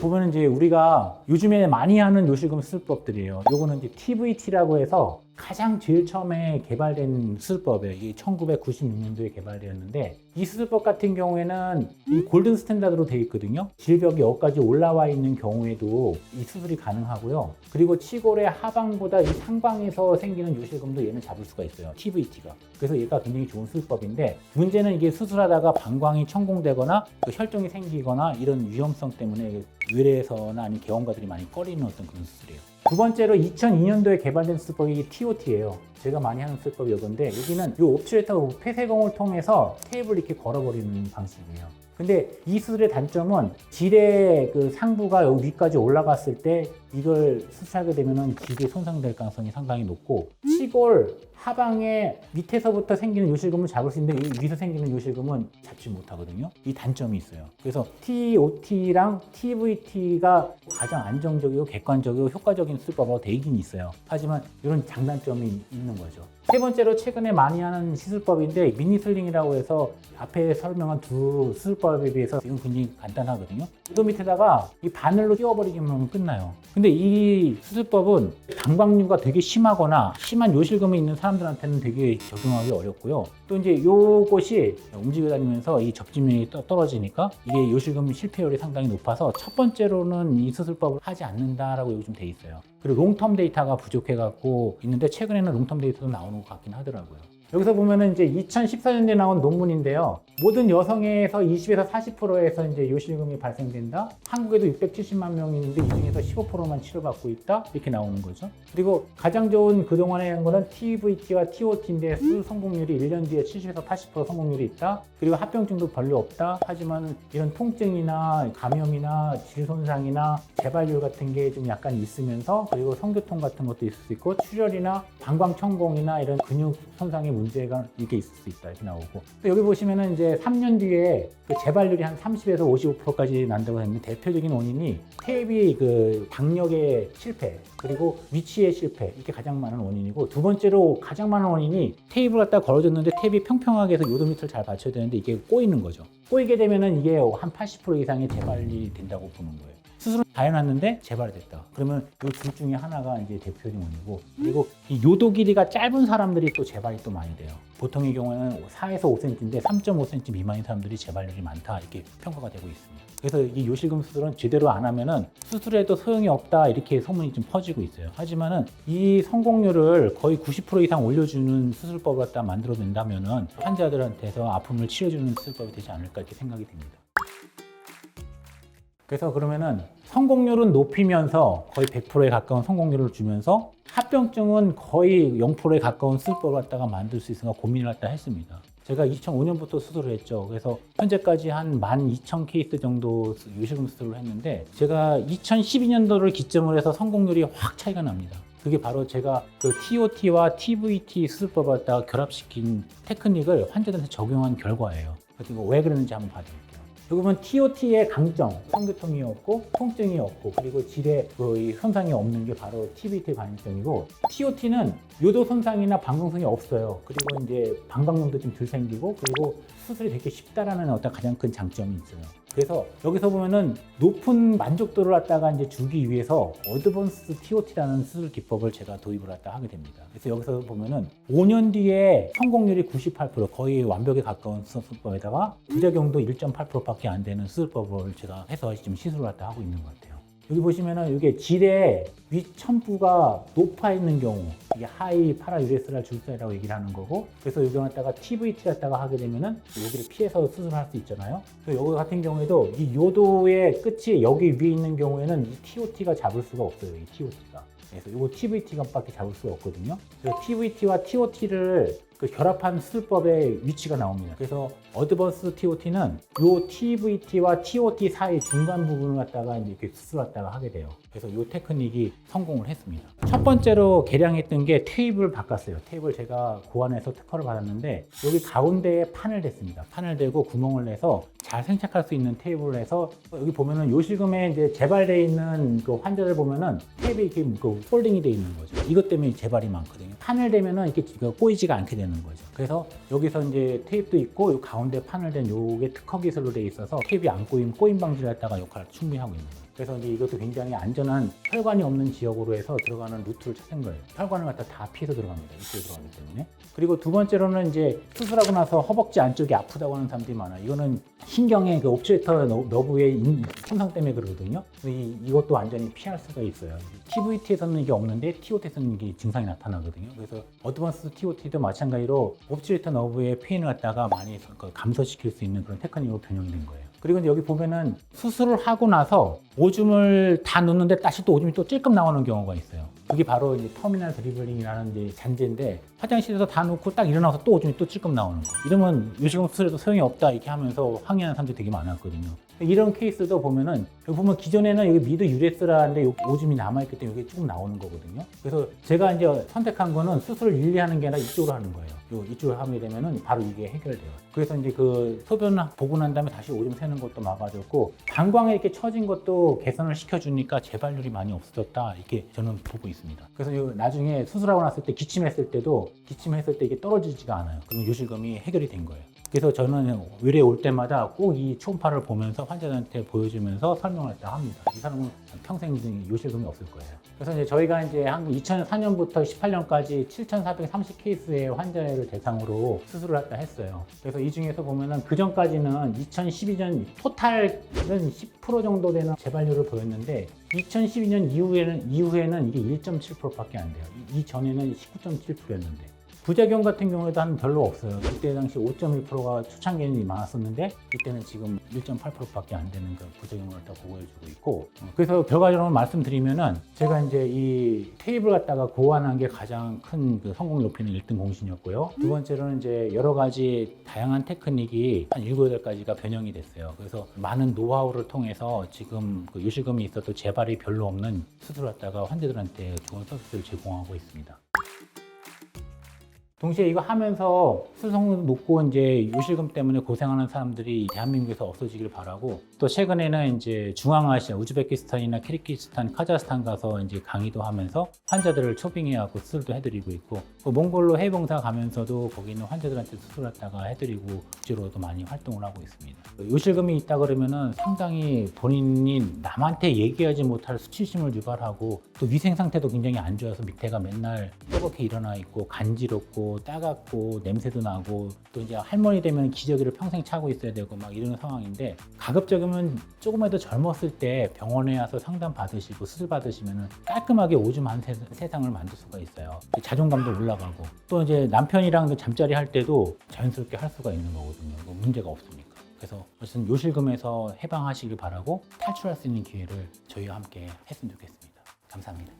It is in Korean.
보면 이제 우리가 요즘에 많이 하는 요실금 수술법들이에요. 요거는 이제 TVT라고 해서 가장 제일 처음에 개발된 수술법이에요. 이게 1996년도에 개발되었는데 이 수술법 같은 경우에는 이 골든 스탠다드로 되어 있거든요. 질벽이 여기까지 올라와 있는 경우에도 이 수술이 가능하고요. 그리고 치골의 하방보다 이 상방에서 생기는 요실금도 얘는 잡을 수가 있어요. TVT가. 그래서 얘가 굉장히 좋은 수술법인데 문제는 이게 수술하다가 방광이 천공되거나 혈종이 생기거나 이런 위험성 때문에 의뢰에서나 아니면 개원가들이 많이 꺼리는 어떤 그런 수술이에요. 두 번째로 2002년도에 개발된 수술법이 TOT예요. 제가 많이 하는 수술법이 이건데 여기는 이 옵츄레이터 폐쇄공을 통해서 테이블을 이렇게 걸어버리는 방식이에요. 근데 이 수술의 단점은 질의 그 상부가 여기 위까지 올라갔을 때 이걸 수술하게 되면은 질이 손상될 가능성이 상당히 높고 치골 하방에 밑에서부터 생기는 요실금을 잡을 수 있는데 위에서 생기는 요실금은 잡지 못하거든요. 이 단점이 있어요. 그래서 TOT랑 TVT가 가장 안정적이고 객관적이고 효과적인 수술법으로 되어 있긴 있어요. 하지만 이런 장단점이 있는 거죠. 세 번째로 최근에 많이 하는 시술법인데 미니슬링이라고 해서 앞에 설명한 두 수술법에 비해서 지금 굉장히 간단하거든요. 그 밑에다가 이 바늘로 끼워버리기만 하면 끝나요. 근데 이 수술법은 방광류가 되게 심하거나 심한 요실금이 있는 사람들한테는 되게 적용하기 어렵고요. 또 이제 요것이 움직여 다니면서 이 접지면이 떨어지니까 이게 요실금 실패율이 상당히 높아서 첫 번째로는 이 수술법을 하지 않는다라고 요즘 돼 있어요. 그리고 롱텀 데이터가 부족해갖고 있는데 최근에는 롱텀 데이터도 나오는 것 같긴 하더라고요. 여기서 보면은 이제 2014년도에 나온 논문인데요. 모든 여성에서 20에서 40%에서 이제 요실금이 발생된다. 한국에도 670만 명이 있는데 이 중에서 15%만 치료받고 있다. 이렇게 나오는 거죠. 그리고 가장 좋은 그동안에 한 거는 TVT와 TOT인데 수술 성공률이 1년 뒤에 70에서 80% 성공률이 있다. 그리고 합병증도 별로 없다. 하지만 이런 통증이나 감염이나 질 손상이나 재발률 같은 게 좀 약간 있으면서 그리고 성교통 같은 것도 있을 수 있고 출혈이나 방광 천공이나 이런 근육 손상의 문제가 이렇게 있을 수 있다. 이렇게 나오고 또 여기 보시면은 이제 3년 뒤에 그 재발률이 한 30에서 55%까지 난다고 했는데 대표적인 원인이 테이프 그 박력의 실패 그리고 위치의 실패 이게 가장 많은 원인이고 두 번째로 가장 많은 원인이 테이프를 갖다 걸어줬는데 테이프가 평평하게 해서 요도 밑을 잘 받쳐야 되는데 이게 꼬이는 거죠. 꼬이게 되면은 이게 한 80% 이상의 재발이 된다고 보는 거예요. 수술은 다 해놨는데 재발이 됐다. 그러면 이 둘 중에 하나가 이제 대표적인 원인이고 그리고 이 요도 길이가 짧은 사람들이 또 재발이 또 많이 돼요. 보통의 경우에는 4에서 5cm인데 3.5cm 미만인 사람들이 재발률이 많다 이렇게 평가가 되고 있습니다. 그래서 이 요실금 수술은 제대로 안 하면은 수술해도 소용이 없다 이렇게 소문이 좀 퍼지고 있어요. 하지만은 이 성공률을 거의 90% 이상 올려주는 수술법을 갖다 만들어낸다면은 환자들한테서 아픔을 치료해주는 수술법이 되지 않을까 이렇게 생각이 됩니다. 그래서 그러면은 성공률은 높이면서 거의 100%에 가까운 성공률을 주면서 합병증은 거의 0%에 가까운 수술법을 갖다가 만들 수 있으니까 고민을 갖다 했습니다. 제가 2005년부터 수술을 했죠. 그래서 현재까지 한 12,000 케이스 정도 요실금 수술을 했는데 제가 2012년도를 기점으로 해서 성공률이 확 차이가 납니다. 그게 바로 제가 그 TOT와 TVT 수술법을 갖다가 결합시킨 테크닉을 환자들한테 적용한 결과예요. 그리고 왜 그러는지 한번 봐드릴게요. 여기 보면 TOT의 강점, 성교통이 없고 통증이 없고 그리고 질의 손상이 없는 게 바로 TVT의 강점이고 TOT는 요도 손상이나 방광성이 없어요. 그리고 이제 방광염도 좀 덜 생기고 그리고 수술이 되게 쉽다라는 어떤 가장 큰 장점이 있어요. 그래서 여기서 보면은 높은 만족도를 갖다가 이제 주기 위해서 어드밴스 TOT라는 수술 기법을 제가 도입을 갖다 하게 됩니다. 그래서 여기서 보면은 5년 뒤에 성공률이 98% 거의 완벽에 가까운 수술법에다가 부작용도 1.8%밖에 안 되는 수술법을 제가 해서 지금 시술을 갖다 하고 있는 것 같아요. 여기 보시면은 이게 질의 위천부가 높아 있는 경우 이게 하이 파라유레스랄 줄사이라고 얘기를 하는 거고 그래서 여기 갖다가 TVT 갖다가 하게 되면은 여기를 피해서 수술할 수 있잖아요. 그래서 여기 같은 경우에도 이 요도의 끝이 여기 위에 있는 경우에는 이 TOT가 잡을 수가 없어요. 이 TOT가. 그래서 이거 TVT가 밖에 잡을 수가 없거든요. 그래서 TVT와 TOT를 그 결합한 수술법의 위치가 나옵니다. 그래서 어드밴스 TOT는 요 TVT와 TOT 사이 중간 부분을 갖다가 이렇게 수술을 갖다가 하게 돼요. 그래서 요 테크닉이 성공을 했습니다. 첫 번째로 개량했던 게 테이블을 바꿨어요. 테이블 제가 고안해서 특허를 받았는데 여기 가운데에 판을 댔습니다. 판을 대고 구멍을 내서 잘 생착할 수 있는 테이블을 해서 여기 보면은 요실금에 이제 재발되어 있는 그 환자들 보면은 테이블이 이렇게 그 폴딩이 되어 있는 거죠. 이것 때문에 재발이 많거든요. 판을 대면은 이렇게 꼬이지가 않게 되는 거죠. 그래서 여기서 이제 테이프도 있고 요 가운데 판을 댄 요게 특허 기술로 되어 있어서 테이프이 안 꼬임, 꼬임 방지를 했다가 역할을 충분히 하고 있는 거예요. 그래서 이제 이것도 굉장히 안전한 혈관이 없는 지역으로 해서 들어가는 루트를 찾은 거예요. 혈관을 갖다 다 피해서 들어갑니다. 이쪽에 들어가기 때문에. 그리고 두 번째로는 이제 수술하고 나서 허벅지 안쪽이 아프다고 하는 사람들이 많아요. 이거는 신경의 그 옵트레터 너브의 손상 때문에 그러거든요. 이것도 완전히 피할 수가 있어요. TVT에서는 이게 없는데 TOT에서는 이게 증상이 나타나거든요. 그래서 어드밴스 TOT도 마찬가지로 옵트레터 너브의 페인을 갖다가 많이 감소시킬 수 있는 그런 테크닉으로 변형이 된 거예요. 그리고 여기 보면은 수술을 하고 나서 오줌을 다 넣는데 다시 또 오줌이 또 찔끔 나오는 경우가 있어요. 그게 바로 이제 터미널 드리블링이라는 이제 잔재인데 화장실에서 다 놓고 딱 일어나서 또 오줌이 또 찔끔 나오는 거. 이러면 요실금 수술에도 소용이 없다 이렇게 하면서 항의하는 사람들이 되게 많았거든요. 이런 케이스도 보면은 여기 보면 기존에는 여기 미드 유레스라는데 여기 오줌이 남아있기 때문에 이게 조금 나오는 거거든요. 그래서 제가 이제 선택한 거는 수술을 윤리하는 게 아니라 이쪽으로 하는 거예요. 이쪽으로 하게 되면은 바로 이게 해결돼요. 그래서 이제 그 소변 보고 난 다음에 다시 오줌 새는 것도 막아줬고 방광에 이렇게 처진 것도 개선을 시켜주니까 재발률이 많이 없어졌다 이렇게 저는 보고 있습니다. 그래서 나중에 수술하고 났을 때 기침했을 때 이게 떨어지지가 않아요. 그럼 요실금이 해결이 된 거예요. 그래서 저는 의뢰 올 때마다 꼭 이 초음파를 보면서 환자들한테 보여주면서 설명을 다 합니다. 이 사람은 평생 요실금이 없을 거예요. 그래서 이제 저희가 이제 한 2004년부터 18년까지 7,430 케이스의 환자를 대상으로 수술을 했다 했어요. 그래서 이 중에서 보면은 그 전까지는 2012년 토탈은 10% 정도 되는 재발률을 보였는데 2012년 이후에는 이게 1.7%밖에 안 돼요. 이전에는 19.7%였는데. 부작용 같은 경우에도 한 별로 없어요. 그때 당시 5.1%가 초창기에는 많았었는데 이때는 지금 1.8%밖에 안 되는 그 부작용을 다 보고해주고 있고 그래서 결과적으로 말씀드리면은 제가 이제 이 테이블 갖다가 고안한 게 가장 큰 그 성공 높이는 1등 공신이었고요. 두 번째로는 이제 여러 가지 다양한 테크닉이 한 7, 8가지가 변형이 됐어요. 그래서 많은 노하우를 통해서 지금 그 요실금이 있어도 재발이 별로 없는 수술을 갖다가 환자들한테 좋은 서비스를 제공하고 있습니다. 동시에 이거 하면서 수성도 높고 이제 요실금 때문에 고생하는 사람들이 대한민국에서 없어지길 바라고 또 최근에는 이제 중앙아시아, 우즈베키스탄이나 키르기스탄, 카자흐스탄 가서 이제 강의도 하면서 환자들을 초빙해갖고 수술도 해드리고 있고 몽골로 해외봉사 가면서도 거기 있는 환자들한테 수술했다가 해드리고 국제로도 많이 활동을 하고 있습니다. 요실금이 있다 그러면은 상당히 본인이 남한테 얘기하지 못할 수치심을 유발하고 또 위생 상태도 굉장히 안 좋아서 밑에가 맨날 뻐겋게 일어나 있고 간지럽고 따갑고 냄새도 나고 또 이제 할머니 되면 기저귀를 평생 차고 있어야 되고 막 이런 상황인데 가급적이면 조금이라도 젊었을 때 병원에 와서 상담 받으시고 수술 받으시면 깔끔하게 오줌 한 세상을 만들 수가 있어요. 자존감도 올라가고 또 이제 남편이랑 잠자리 할 때도 자연스럽게 할 수가 있는 거거든요. 뭐 문제가 없으니까. 그래서 어쨌든 요실금에서 해방하시길 바라고 탈출할 수 있는 기회를 저희와 함께 했으면 좋겠습니다. 감사합니다.